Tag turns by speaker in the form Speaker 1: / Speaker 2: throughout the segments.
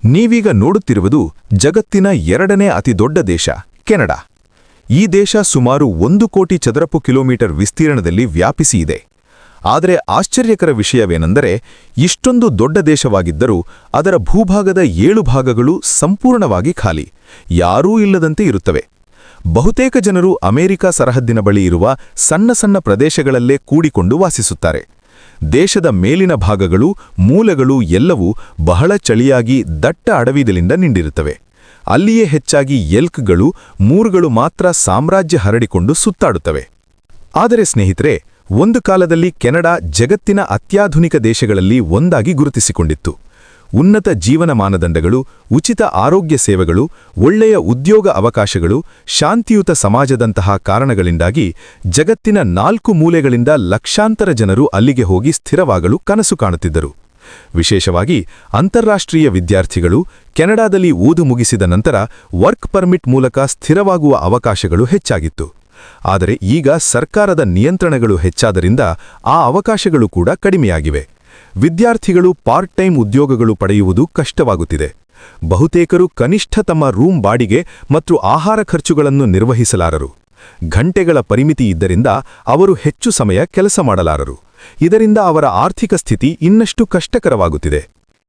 Speaker 1: ನೀವೀಗ ನೋಡುತ್ತಿರುವುದು ಜಗತ್ತಿನ ಎರಡನೇ ಅತಿದೊಡ್ಡ ದೇಶ ಕೆನಡಾ. ಈ ದೇಶ ಸುಮಾರು 1 ಕೋಟಿ ಚದರపు ಕಿಲೋಮೀಟರ್ ವಿಸ್ತೀರ್ಣದಲ್ಲಿ ವ್ಯಾಪಿಸಿ ಇದೆ. ಆದರೆ ಆಶ್ಚರ್ಯಕರ ವಿಷಯವೇನೆಂದರೆ ಇಷ್ಟೊಂದು ದೊಡ್ಡ ದೇಶವಾಗಿದ್ದರೂ ಅದರ ಭೂಭಾಗದ 7 ಭಾಗಗಳು ಸಂಪೂರ್ಣವಾಗಿ ಖಾಲಿ, ಯಾರೂ ಇಲ್ಲದಂತೆ ಇರುತ್ತವೆ. ಬಹುತೇಕ ಜನರು ಅಮೆರಿಕ ಸರಹದ್ದಿನ ಬಳಿ ಇರುವ ಸಣ್ಣ ಸಣ್ಣ ಪ್ರದೇಶಗಳಲ್ಲೇ ಕೂಡಿಕೊಂಡು ವಾಸಿಸುತ್ತಾರೆ. ದೇಶದ ಮೇಲಿನ ಭಾಗಗಳು, ಮೂಲೆಗಳು ಎಲ್ಲವೂ ಬಹಳ ಚಳಿಯಾಗಿ ದಟ್ಟ ಅಡವಿದಲಿಂದ ನಿಂಡಿರುತ್ತವೆ. ಅಲ್ಲಿಯೇ ಹೆಚ್ಚಾಗಿ ಎಲ್ಕ್ಗಳು, ಮೂರ್ಗಳು ಮಾತ್ರ ಸಾಮ್ರಾಜ್ಯ ಹರಡಿಕೊಂಡು ಸುತ್ತಾಡುತ್ತವೆ. ಆದರೆ ಸ್ನೇಹಿತರೆ, ಒಂದು ಕಾಲದಲ್ಲಿ ಕೆನಡಾ ಜಗತ್ತಿನ ಅತ್ಯಾಧುನಿಕ ದೇಶಗಳಲ್ಲಿ ಒಂದಾಗಿ ಗುರುತಿಸಿಕೊಂಡಿತ್ತು. ಉನ್ನತ ಜೀವನ ಮಾನದಂಡಗಳು, ಉಚಿತ ಆರೋಗ್ಯ ಸೇವೆಗಳು, ಒಳ್ಳೆಯ ಉದ್ಯೋಗ ಅವಕಾಶಗಳು, ಶಾಂತಿಯುತ ಸಮಾಜದಂತಹ ಕಾರಣಗಳಿಂದಾಗಿ ಜಗತ್ತಿನ 4 ಮೂಲೆಗಳಿಂದ ಲಕ್ಷಾಂತರ ಜನರು ಅಲ್ಲಿಗೆ ಹೋಗಿ ಸ್ಥಿರವಾಗಲು ಕನಸು ಕಾಣುತ್ತಿದ್ದರು. ವಿಶೇಷವಾಗಿ ಅಂತಾರಾಷ್ಟ್ರೀಯ ವಿದ್ಯಾರ್ಥಿಗಳು ಕೆನಡಾದಲ್ಲಿ ಓದು ಮುಗಿಸಿದ ನಂತರ ವರ್ಕ್ ಪರ್ಮಿಟ್ ಮೂಲಕ ಸ್ಥಿರವಾಗುವ ಅವಕಾಶಗಳು ಹೆಚ್ಚಾಗಿತ್ತು. ಆದರೆ ಈಗ ಸರ್ಕಾರದ ನಿಯಂತ್ರಣಗಳು ಹೆಚ್ಚಾದರಿಂದ ಆ ಅವಕಾಶಗಳು ಕೂಡ ಕಡಿಮೆಯಾಗಿವೆ. ವಿದ್ಯಾರ್ಥಿಗಳು ಪಾರ್ಟ್ ಟೈಮ್ ಉದ್ಯೋಗಗಳು ಪಡೆಯುವುದು ಕಷ್ಟವಾಗುತ್ತಿದೆ. ಬಹುತೇಕರು ಕನಿಷ್ಠ ತಮ್ಮ ರೂಮ್ ಬಾಡಿಗೆ ಮತ್ತು ಆಹಾರ ಖರ್ಚುಗಳನ್ನು ನಿರ್ವಹಿಸಲಾರರು. ಗಂಟೆಗಳ ಪರಿಮಿತಿ ಇದ್ದರಿಂದ ಅವರು ಹೆಚ್ಚು ಸಮಯ ಕೆಲಸ ಮಾಡಲಾರರು. ಇದರಿಂದ ಅವರ ಆರ್ಥಿಕ ಸ್ಥಿತಿ ಇನ್ನಷ್ಟು ಕಷ್ಟಕರವಾಗುತ್ತಿದೆ.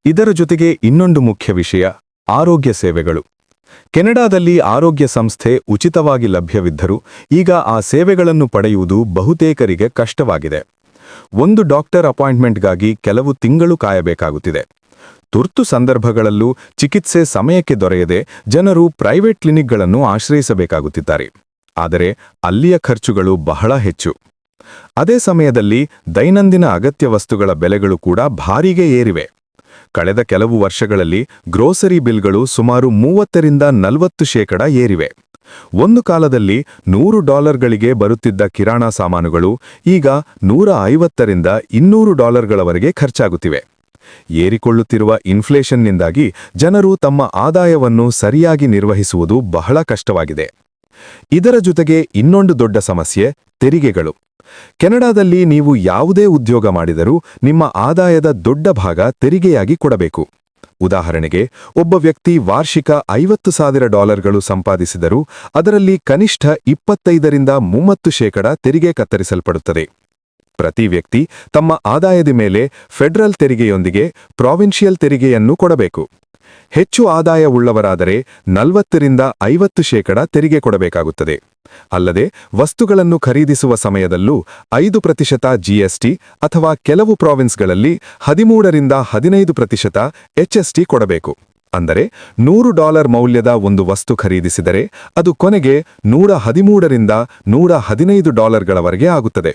Speaker 1: ಇದರ ಜೊತೆಗೆ ಇನ್ನೊಂದು ಮುಖ್ಯ ವಿಷಯ, ಆರೋಗ್ಯ ಸೇವೆಗಳು. ಕೆನಡಾದಲ್ಲಿ ಆರೋಗ್ಯ ಸಂಸ್ಥೆ ಉಚಿತವಾಗಿ ಲಭ್ಯವಿದ್ದರೂ ಈಗ ಆ ಸೇವೆಗಳನ್ನು ಪಡೆಯುವುದು ಬಹುತೇಕರಿಗೆ ಕಷ್ಟವಾಗಿದೆ. ಒಂದು ಡಾಕ್ಟರ್ ಅಪಾಯಿಂಟ್ಮೆಂಟ್ಗಾಗಿ ಕೆಲವು ತಿಂಗಳು ಕಾಯಬೇಕಾಗುತ್ತಿದೆ. ತುರ್ತು ಸಂದರ್ಭಗಳಲ್ಲೂ ಚಿಕಿತ್ಸೆ ಸಮಯಕ್ಕೆ ದೊರೆಯದೆ ಜನರು ಪ್ರೈವೇಟ್ ಕ್ಲಿನಿಕ್ಗಳನ್ನು ಆಶ್ರಯಿಸಬೇಕಾಗುತ್ತಿದ್ದಾರೆ. ಆದರೆ ಅಲ್ಲಿಯ ಖರ್ಚುಗಳು ಬಹಳ ಹೆಚ್ಚು. ಅದೇ ಸಮಯದಲ್ಲಿ ದೈನಂದಿನ ಅಗತ್ಯ ವಸ್ತುಗಳ ಬೆಲೆಗಳು ಕೂಡ ಭಾರೀಗೆ ಏರಿವೆ. ಕಳೆದ ಕೆಲವು ವರ್ಷಗಳಲ್ಲಿ ಗ್ರೋಸರಿ ಬಿಲ್ಗಳು ಸುಮಾರು 30-40% ಏರಿವೆ. ಒಂದು ಕಾಲದಲ್ಲಿ $100ಗಳಿಗೆ ಬರುತ್ತಿದ್ದ ಕಿರಾಣಾ ಸಾಮಾನುಗಳು ಈಗ $150-200 ಖರ್ಚಾಗುತ್ತಿವೆ. ಏರಿಕೊಳ್ಳುತ್ತಿರುವ ಇನ್ಫ್ಲೇಷನ್ನಿಂದಾಗಿ ಜನರು ತಮ್ಮ ಆದಾಯವನ್ನು ಸರಿಯಾಗಿ ನಿರ್ವಹಿಸುವುದು ಬಹಳ ಕಷ್ಟವಾಗಿದೆ. ಇದರ ಜೊತೆಗೆ ಇನ್ನೊಂದು ದೊಡ್ಡ ಸಮಸ್ಯೆ, ತೆರಿಗೆಗಳು. ಕೆನಡಾದಲ್ಲಿ ನೀವು ಯಾವುದೇ ಉದ್ಯೋಗ ಮಾಡಿದರೂ ನಿಮ್ಮ ಆದಾಯದ ದೊಡ್ಡ ಭಾಗ ತೆರಿಗೆಯಾಗಿ ಕೊಡಬೇಕು. ಉದಾಹರಣೆಗೆ, ಒಬ್ಬ ವ್ಯಕ್ತಿ ವಾರ್ಷಿಕ $50,000 ಸಂಪಾದಿಸಿದರೂ ಅದರಲ್ಲಿ ಕನಿಷ್ಠ 25-30% ತೆರಿಗೆ ಕತ್ತರಿಸಲ್ಪಡುತ್ತದೆ. ಪ್ರತಿ ವ್ಯಕ್ತಿ ತಮ್ಮ ಆದಾಯದ ಮೇಲೆ ಫೆಡರಲ್ ತೆರಿಗೆಯೊಂದಿಗೆ ಪ್ರಾವಿನ್ಷಿಯಲ್ ತೆರಿಗೆಯನ್ನು ಕೊಡಬೇಕು. ಹೆಚ್ಚು ಆದಾಯವುಳ್ಳವರಾದರೆ 40-50% ತೆರಿಗೆ ಕೊಡಬೇಕಾಗುತ್ತದೆ. ಅಲ್ಲದೆ ವಸ್ತುಗಳನ್ನು ಖರೀದಿಸುವ ಸಮಯದಲ್ಲೂ 5% GST ಅಥವಾ ಕೆಲವು ಪ್ರಾವಿನ್ಸ್ಗಳಲ್ಲಿ 13-15% HST ಕೊಡಬೇಕು. ಅಂದರೆ $100 ಮೌಲ್ಯದ ಒಂದು ವಸ್ತು ಖರೀದಿಸಿದರೆ ಅದು ಕೊನೆಗೆ $113-115 ಆಗುತ್ತದೆ.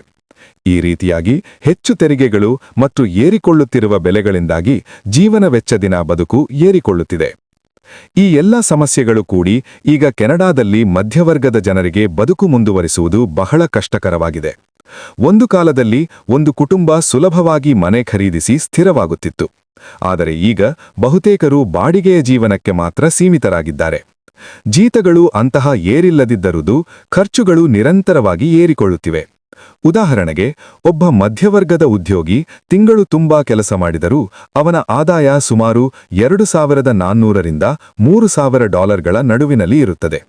Speaker 1: ಈ ರೀತಿಯಾಗಿ ಹೆಚ್ಚು ತೆರಿಗೆಗಳು ಮತ್ತು ಏರಿಕೊಳ್ಳುತ್ತಿರುವ ಬೆಲೆಗಳಿಂದಾಗಿ ಜೀವನ ವೆಚ್ಚದಿನ ಬದುಕು ಏರಿಕೊಳ್ಳುತ್ತಿದೆ. ಈ ಎಲ್ಲ ಸಮಸ್ಯೆಗಳು ಕೂಡಿ ಈಗ ಕೆನಡಾದಲ್ಲಿ ಮಧ್ಯವರ್ಗದ ಜನರಿಗೆ ಬದುಕು ಮುಂದುವರಿಸುವುದು ಬಹಳ ಕಷ್ಟಕರವಾಗಿದೆ. ಒಂದು ಕಾಲದಲ್ಲಿ ಒಂದು ಕುಟುಂಬ ಸುಲಭವಾಗಿ ಮನೆ ಖರೀದಿಸಿ ಸ್ಥಿರವಾಗುತ್ತಿತ್ತು. ಆದರೆ ಈಗ ಬಹುತೇಕರು ಬಾಡಿಗೆಯ ಜೀವನಕ್ಕೆ ಮಾತ್ರ ಸೀಮಿತರಾಗಿದ್ದಾರೆ. ಜೀತಗಳು ಅಂತಹ ಏರಿಲ್ಲದಿದ್ದರೂ ಖರ್ಚುಗಳು ನಿರಂತರವಾಗಿ ಏರಿಕೊಳ್ಳುತ್ತಿವೆ. ಉದಾಹರಣೆಗೆ, ಒಬ್ಬ ಮಧ್ಯವರ್ಗದ ಉದ್ಯೋಗಿ ತಿಂಗಳು ತುಂಬಾ ಕೆಲಸ ಮಾಡಿದರೂ ಅವನ ಆದಾಯ ಸುಮಾರು $2,400-3,000 ನಡುವಿನಲ್ಲಿ ಇರುತ್ತದೆ.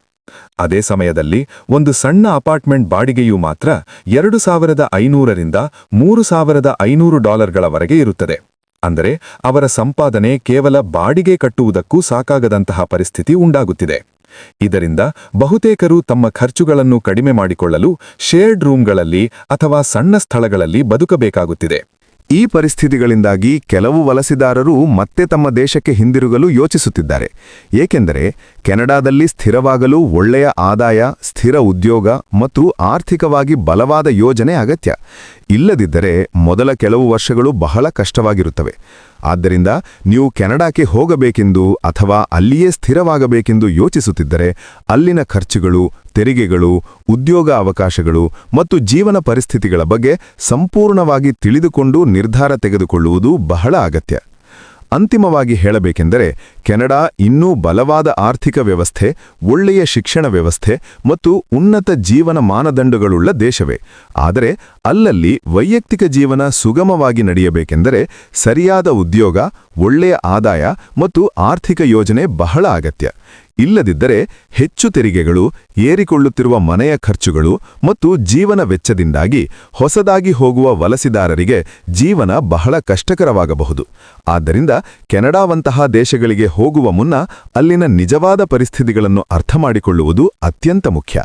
Speaker 1: ಅದೇ ಸಮಯದಲ್ಲಿ ಒಂದು ಸಣ್ಣ ಅಪಾರ್ಟ್ಮೆಂಟ್ ಬಾಡಿಗೆಯೂ ಮಾತ್ರ $2,500-3,500 ಇರುತ್ತದೆ. ಅಂದರೆ ಅವರ ಸಂಪಾದನೆ ಕೇವಲ ಬಾಡಿಗೆ ಕಟ್ಟುವುದಕ್ಕೂ ಸಾಕಾಗದಂತಹ ಪರಿಸ್ಥಿತಿ ಉಂಟಾಗುತ್ತಿದೆ. ಇದರಿಂದ ಬಹುತೇಕರು ತಮ್ಮ ಖರ್ಚುಗಳನ್ನು ಕಡಿಮೆ ಮಾಡಿಕೊಳ್ಳಲು ಶೇರ್ಡ್ ರೂಮ್ಗಳಲ್ಲಿ ಅಥವಾ ಸಣ್ಣ ಸ್ಥಳಗಳಲ್ಲಿ ಬದುಕಬೇಕಾಗುತ್ತಿದೆ.
Speaker 2: ಈ ಪರಿಸ್ಥಿತಿಗಳಿಂದಾಗಿ ಕೆಲವು ವಲಸಿದಾರರು ಮತ್ತೆ ತಮ್ಮ ದೇಶಕ್ಕೆ ಹಿಂದಿರುಗಲು ಯೋಚಿಸುತ್ತಿದ್ದಾರೆ. ಏಕೆಂದರೆ ಕೆನಡಾದಲ್ಲಿ ಸ್ಥಿರವಾಗಲು ಒಳ್ಳೆಯ ಆದಾಯ, ಸ್ಥಿರ ಉದ್ಯೋಗ ಮತ್ತು ಆರ್ಥಿಕವಾಗಿ ಬಲವಾದ ಯೋಜನೆ ಅಗತ್ಯ. ಇಲ್ಲದಿದ್ದರೆ ಮೊದಲ ಕೆಲವು ವರ್ಷಗಳು ಬಹಳ ಕಷ್ಟವಾಗಿರುತ್ತವೆ. ಆದ್ದರಿಂದ ನೀವು ಕೆನಡಾಕ್ಕೆ ಹೋಗಬೇಕೆಂದು ಅಥವಾ ಅಲ್ಲಿಯೇ ಸ್ಥಿರವಾಗಬೇಕೆಂದು ಯೋಚಿಸುತ್ತಿದ್ದರೆ ಅಲ್ಲಿನ ಖರ್ಚುಗಳು, ತೆರಿಗೆಗಳು, ಉದ್ಯೋಗ ಅವಕಾಶಗಳು ಮತ್ತು ಜೀವನ ಪರಿಸ್ಥಿತಿಗಳ ಬಗ್ಗೆ ಸಂಪೂರ್ಣವಾಗಿ ತಿಳಿದುಕೊಂಡು ನಿರ್ಧಾರ ತೆಗೆದುಕೊಳ್ಳುವುದು ಬಹಳ ಅಗತ್ಯ. ಅಂತಿಮವಾಗಿ ಹೇಳಬೇಕೆಂದರೆ ಕೆನಡಾ ಇನ್ನೂ ಬಲವಾದ ಆರ್ಥಿಕ ವ್ಯವಸ್ಥೆ, ಒಳ್ಳೆಯ ಶಿಕ್ಷಣ ವ್ಯವಸ್ಥೆ ಮತ್ತು ಉನ್ನತ ಜೀವನ ಮಾನದಂಡಗಳುಳ್ಳ ದೇಶವೇ. ಆದರೆ ಅಲ್ಲಲ್ಲಿ ವೈಯಕ್ತಿಕ ಜೀವನ ಸುಗಮವಾಗಿ ನಡೆಯಬೇಕೆಂದರೆ ಸರಿಯಾದ ಉದ್ಯೋಗ, ಒಳ್ಳೆಯ ಆದಾಯ ಮತ್ತು ಆರ್ಥಿಕ ಯೋಜನೆ ಬಹಳ ಅಗತ್ಯ. ಇಲ್ಲದಿದ್ದರೆ ಹೆಚ್ಚು ತೆರಿಗೆಗಳು, ಏರಿಕೊಳ್ಳುತ್ತಿರುವ ಮನೆಯ ಖರ್ಚುಗಳು ಮತ್ತು ಜೀವನ ವೆಚ್ಚದಿಂದಾಗಿ ಹೊಸದಾಗಿ ಹೋಗುವ ವಲಸಿದಾರರಿಗೆ ಜೀವನ ಬಹಳ ಕಷ್ಟಕರವಾಗಬಹುದು. ಆದ್ದರಿಂದ ಕೆನಡಾವಂತಹ ದೇಶಗಳಿಗೆ ಹೋಗುವ ಮುನ್ನ ಅಲ್ಲಿನ ನಿಜವಾದ ಪರಿಸ್ಥಿತಿಗಳನ್ನು ಅರ್ಥಮಾಡಿಕೊಳ್ಳುವುದು ಅತ್ಯಂತ ಮುಖ್ಯ.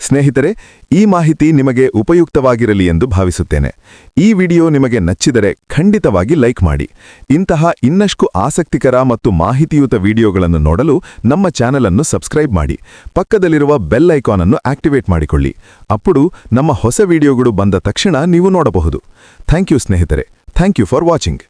Speaker 2: ಸ್ನೇಹಿತರೆ, ಈ ಮಾಹಿತಿ ನಿಮಗೆ ಉಪಯುಕ್ತವಾಗಿರಲಿ ಎಂದು ಭಾವಿಸುತ್ತೇನೆ. ಈ ವಿಡಿಯೋ ನಿಮಗೆ ನಚ್ಚಿದರೆ ಖಂಡಿತವಾಗಿ ಲೈಕ್ ಮಾಡಿ. ಇಂತಹ ಇನ್ನಷ್ಟು ಆಸಕ್ತಿಕರ ಮತ್ತು ಮಾಹಿತಿಯುತ ವಿಡಿಯೋಗಳನ್ನು ನೋಡಲು ನಮ್ಮ ಚಾನೆಲ್ ಅನ್ನು ಸಬ್ಸ್ಕ್ರೈಬ್ ಮಾಡಿ. ಪಕ್ಕದಲ್ಲಿರುವ ಬೆಲ್ ಐಕಾನ್ ಅನ್ನು ಆಕ್ಟಿವೇಟ್ ಮಾಡಿಕೊಳ್ಳಿ. ಅప్పుడు ನಮ್ಮ ಹೊಸ ವಿಡಿಯೋಗಳು ಬಂದ ತಕ್ಷಣ ನೀವು ನೋಡಬಹುದು. ಥ್ಯಾಂಕ್ ಯು ಸ್ನೇಹಿತರೆ. Thank you for watching.